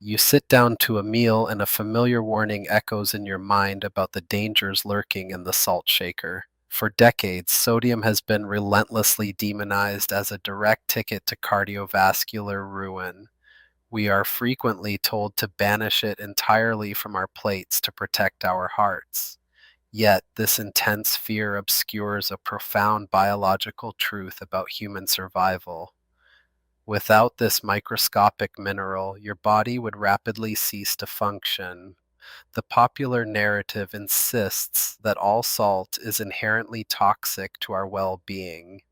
You sit down to a meal and a familiar warning echoes in your mind about the dangers lurking in the salt shaker. For decades, sodium has been relentlessly demonized as a direct ticket to cardiovascular ruin. We are frequently told to banish it entirely from our plates to protect our hearts. Yet, this intense fear obscures a profound biological truth about human survival. Without this microscopic mineral, your body would rapidly cease to function. The popular narrative insists that all salt is inherently toxic to our well being.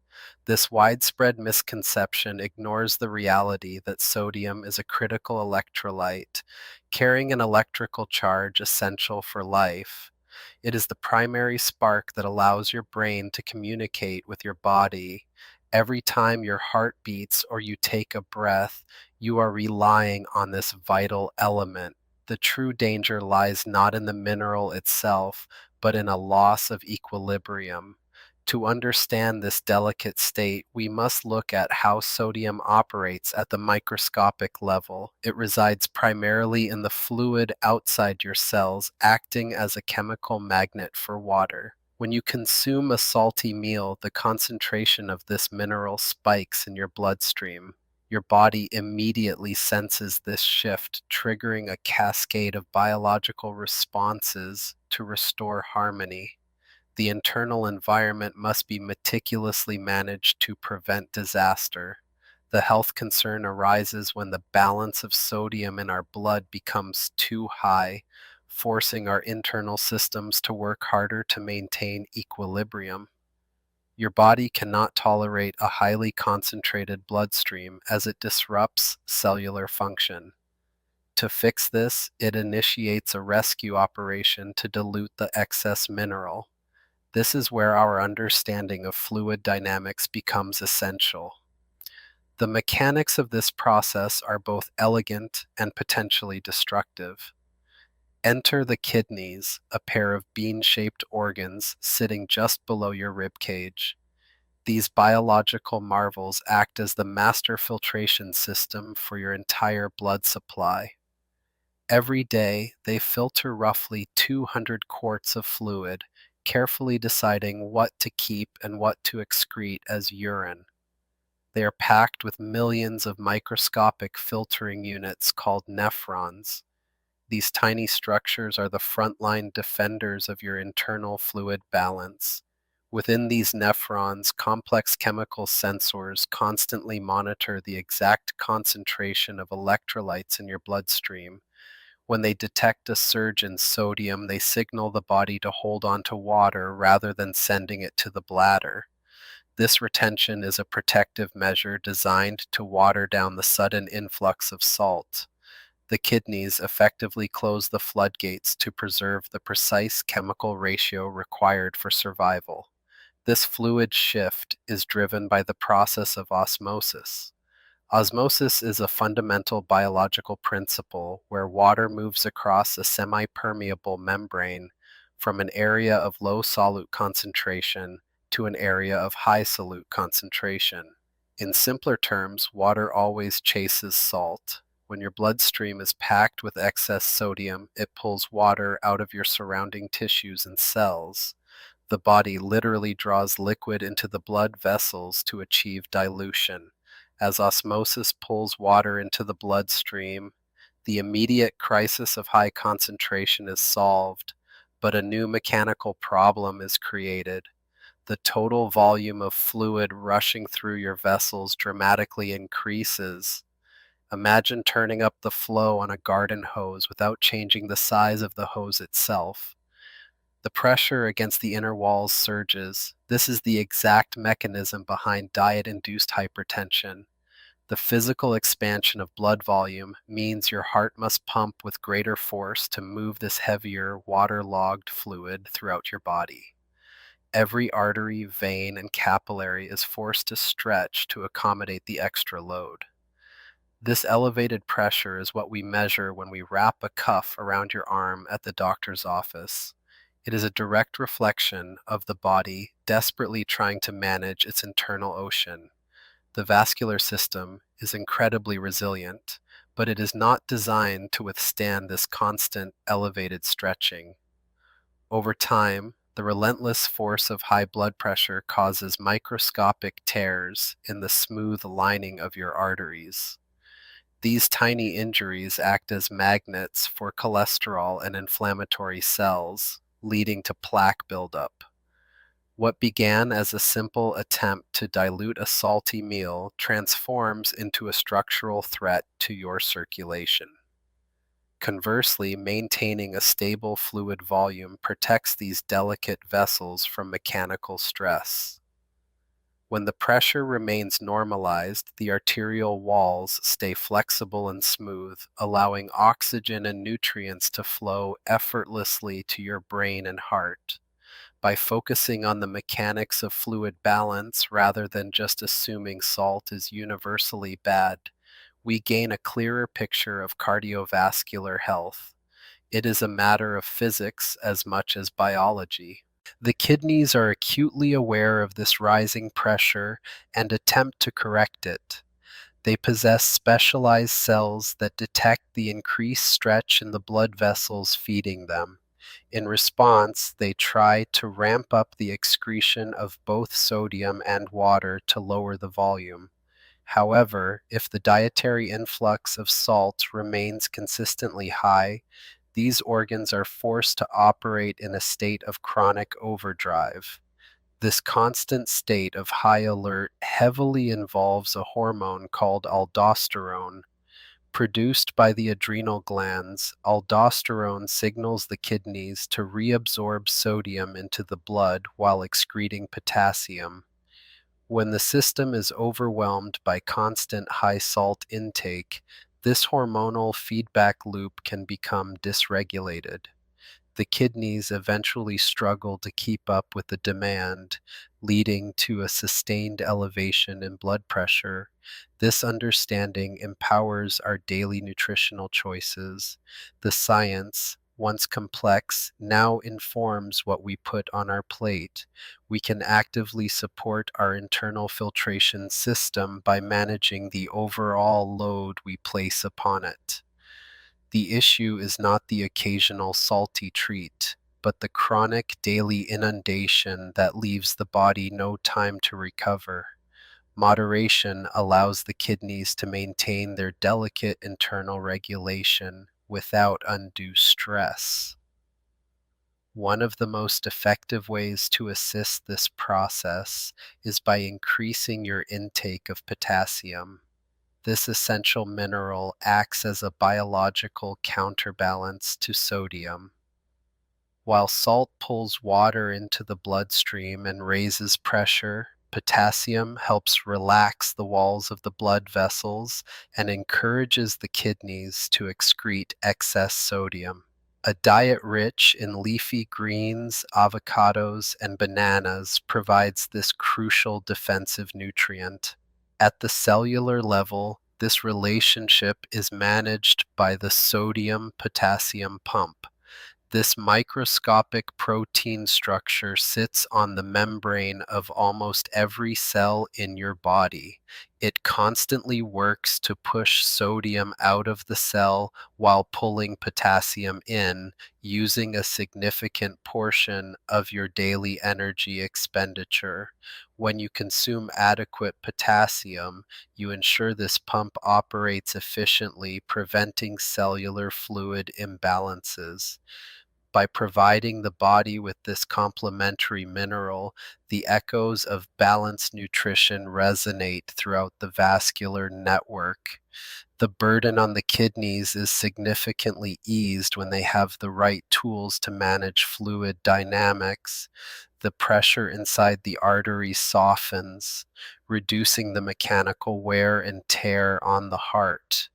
This widespread misconception ignores the reality that sodium is a critical electrolyte, carrying an electrical charge essential for life. It is the primary spark that allows your brain to communicate with your body. Every time your heart beats or you take a breath, you are relying on this vital element. The true danger lies not in the mineral itself, but in a loss of equilibrium. To understand this delicate state, we must look at how sodium operates at the microscopic level. It resides primarily in the fluid outside your cells, acting as a chemical magnet for water. When you consume a salty meal, the concentration of this mineral spikes in your bloodstream. Your body immediately senses this shift, triggering a cascade of biological responses to restore harmony. The internal environment must be meticulously managed to prevent disaster. The health concern arises when the balance of sodium in our blood becomes too high, forcing our internal systems to work harder to maintain equilibrium. Your body cannot tolerate a highly concentrated bloodstream as it disrupts cellular function. To fix this, it initiates a rescue operation to dilute the excess mineral. This is where our understanding of fluid dynamics becomes essential. The mechanics of this process are both elegant and potentially destructive. Enter the kidneys, a pair of bean-shaped organs sitting just below your rib cage. These biological marvels act as the master filtration system for your entire blood supply. Every day, they filter roughly 200 quarts of fluid, carefully deciding what to keep and what to excrete as urine. They are packed with millions of microscopic filtering units called nephrons. These tiny structures are the frontline defenders of your internal fluid balance. Within these nephrons, complex chemical sensors constantly monitor the exact concentration of electrolytes in your bloodstream. When they detect a surge in sodium, they signal the body to hold on to water rather than sending it to the bladder. This retention is a protective measure designed to water down the sudden influx of salt. The kidneys effectively close the floodgates to preserve the precise chemical ratio required for survival. This fluid shift is driven by the process of osmosis. Osmosis is a fundamental biological principle where water moves across a semi-permeable membrane from an area of low solute concentration to an area of high solute concentration. In simpler terms, water always chases salt. When your bloodstream is packed with excess sodium, it pulls water out of your surrounding tissues and cells. The body literally draws liquid into the blood vessels to achieve dilution. As osmosis pulls water into the bloodstream, the immediate crisis of high concentration is solved, but a new mechanical problem is created. The total volume of fluid rushing through your vessels dramatically increases. Imagine turning up the flow on a garden hose without changing the size of the hose itself. The pressure against the inner walls surges. This is the exact mechanism behind diet-induced hypertension. The physical expansion of blood volume means your heart must pump with greater force to move this heavier, waterlogged fluid throughout your body. Every artery, vein, and capillary is forced to stretch to accommodate the extra load. This elevated pressure is what we measure when we wrap a cuff around your arm at the doctor's office. It is a direct reflection of the body desperately trying to manage its internal ocean. The vascular system is incredibly resilient, but it is not designed to withstand this constant elevated stretching. Over time, the relentless force of high blood pressure causes microscopic tears in the smooth lining of your arteries. These tiny injuries act as magnets for cholesterol and inflammatory cells, leading to plaque buildup. What began as a simple attempt to dilute a salty meal transforms into a structural threat to your circulation. Conversely, maintaining a stable fluid volume protects these delicate vessels from mechanical stress. When the pressure remains normalized, the arterial walls stay flexible and smooth, allowing oxygen and nutrients to flow effortlessly to your brain and heart. By focusing on the mechanics of fluid balance rather than just assuming salt is universally bad, we gain a clearer picture of cardiovascular health. It is a matter of physics as much as biology. The kidneys are acutely aware of this rising pressure and attempt to correct it. They possess specialized cells that detect the increased stretch in the blood vessels feeding them. In response, they try to ramp up the excretion of both sodium and water to lower the volume. However, if the dietary influx of salt remains consistently high, these organs are forced to operate in a state of chronic overdrive. This constant state of high alert heavily involves a hormone called aldosterone. Produced by the adrenal glands, aldosterone signals the kidneys to reabsorb sodium into the blood while excreting potassium. When the system is overwhelmed by constant high salt intake, this hormonal feedback loop can become dysregulated. The kidneys eventually struggle to keep up with the demand, leading to a sustained elevation in blood pressure. This understanding empowers our daily nutritional choices. The science, once complex, now informs what we put on our plate. We can actively support our internal filtration system by managing the overall load we place upon it. The issue is not the occasional salty treat, but the chronic daily inundation that leaves the body no time to recover. Moderation allows the kidneys to maintain their delicate internal regulation without undue stress. One of the most effective ways to assist this process is by increasing your intake of potassium. This essential mineral acts as a biological counterbalance to sodium. While salt pulls water into the bloodstream and raises pressure, potassium helps relax the walls of the blood vessels and encourages the kidneys to excrete excess sodium. A diet rich in leafy greens, avocados, and bananas provides this crucial defensive nutrient. At the cellular level, this relationship is managed by the sodium-potassium pump. This microscopic protein structure sits on the membrane of almost every cell in your body. It constantly works to push sodium out of the cell while pulling potassium in, using a significant portion of your daily energy expenditure. When you consume adequate potassium, you ensure this pump operates efficiently, preventing cellular fluid imbalances. By providing the body with this complementary mineral, the echoes of balanced nutrition resonate throughout the vascular network. The burden on the kidneys is significantly eased when they have the right tools to manage fluid dynamics. The pressure inside the artery softens, reducing the mechanical wear and tear on the heart.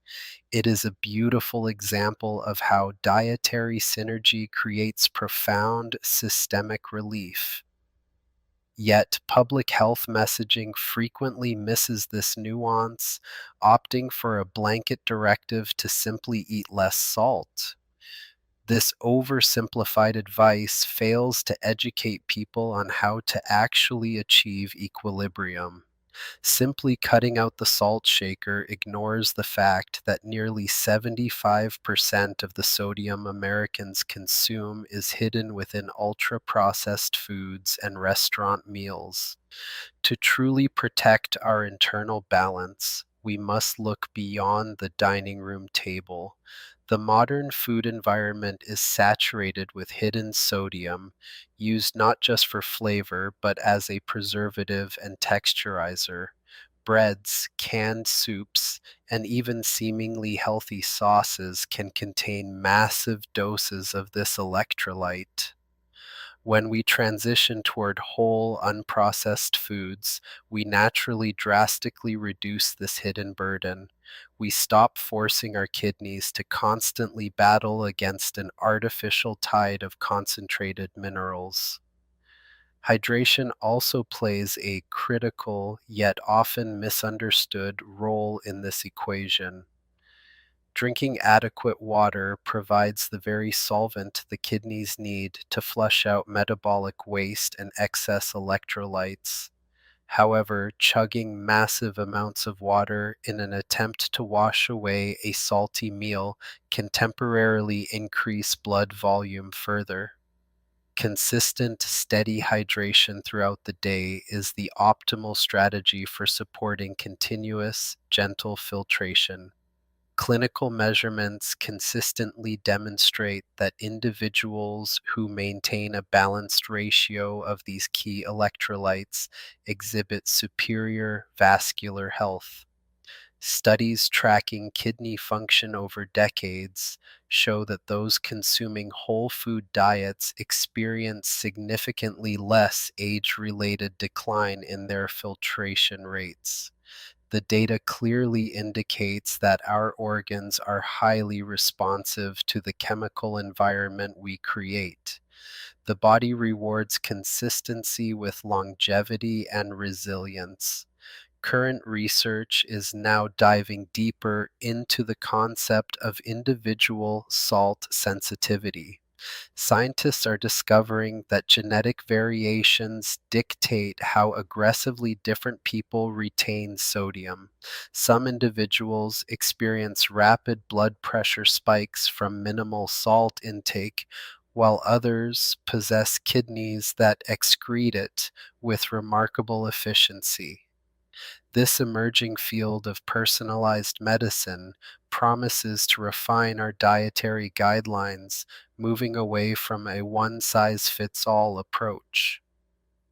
It is a beautiful example of how dietary synergy creates profound systemic relief. Yet, public health messaging frequently misses this nuance, opting for a blanket directive to simply eat less salt. This oversimplified advice fails to educate people on how to actually achieve equilibrium. Simply cutting out the salt shaker ignores the fact that nearly 75% of the sodium Americans consume is hidden within ultra processed foods and restaurant meals. To truly protect our internal balance, we must look beyond the dining room table. The modern food environment is saturated with hidden sodium, used not just for flavor but as a preservative and texturizer. Breads, canned soups, and even seemingly healthy sauces can contain massive doses of this electrolyte. When we transition toward whole, unprocessed foods, we naturally drastically reduce this hidden burden. We stop forcing our kidneys to constantly battle against an artificial tide of concentrated minerals. Hydration also plays a critical, yet often misunderstood, role in this equation. Drinking adequate water provides the very solvent the kidneys need to flush out metabolic waste and excess electrolytes. However, chugging massive amounts of water in an attempt to wash away a salty meal can temporarily increase blood volume further. Consistent, steady hydration throughout the day is the optimal strategy for supporting continuous, gentle filtration. Clinical measurements consistently demonstrate that individuals who maintain a balanced ratio of these key electrolytes exhibit superior vascular health. Studies tracking kidney function over decades show that those consuming whole food diets experience significantly less age related decline in their filtration rates. The data clearly indicates that our organs are highly responsive to the chemical environment we create. The body rewards consistency with longevity and resilience. Current research is now diving deeper into the concept of individual salt sensitivity. Scientists are discovering that genetic variations dictate how aggressively different people retain sodium. Some individuals experience rapid blood pressure spikes from minimal salt intake, while others possess kidneys that excrete it with remarkable efficiency. This emerging field of personalized medicine promises to refine our dietary guidelines, moving away from a one size fits all approach.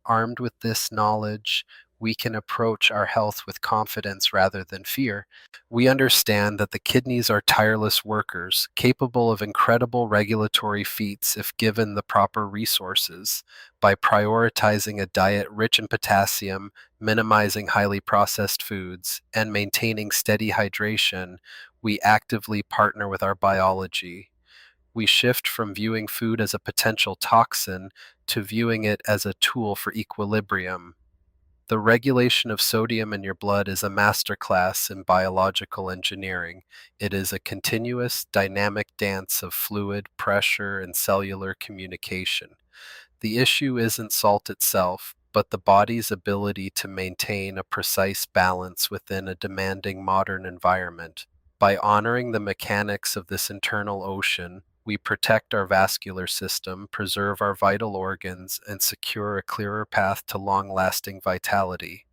Armed with this knowledge, we can approach our health with confidence rather than fear. We understand that the kidneys are tireless workers, capable of incredible regulatory feats if given the proper resources. By prioritizing a diet rich in potassium, minimizing highly processed foods, and maintaining steady hydration, we actively partner with our biology. We shift from viewing food as a potential toxin to viewing it as a tool for equilibrium. The regulation of sodium in your blood is a masterclass in biological engineering. It is a continuous, dynamic dance of fluid, pressure, and cellular communication. The issue isn't salt itself, but the body's ability to maintain a precise balance within a demanding modern environment. By honoring the mechanics of this internal ocean, we protect our vascular system, preserve our vital organs, and secure a clearer path to long lasting vitality.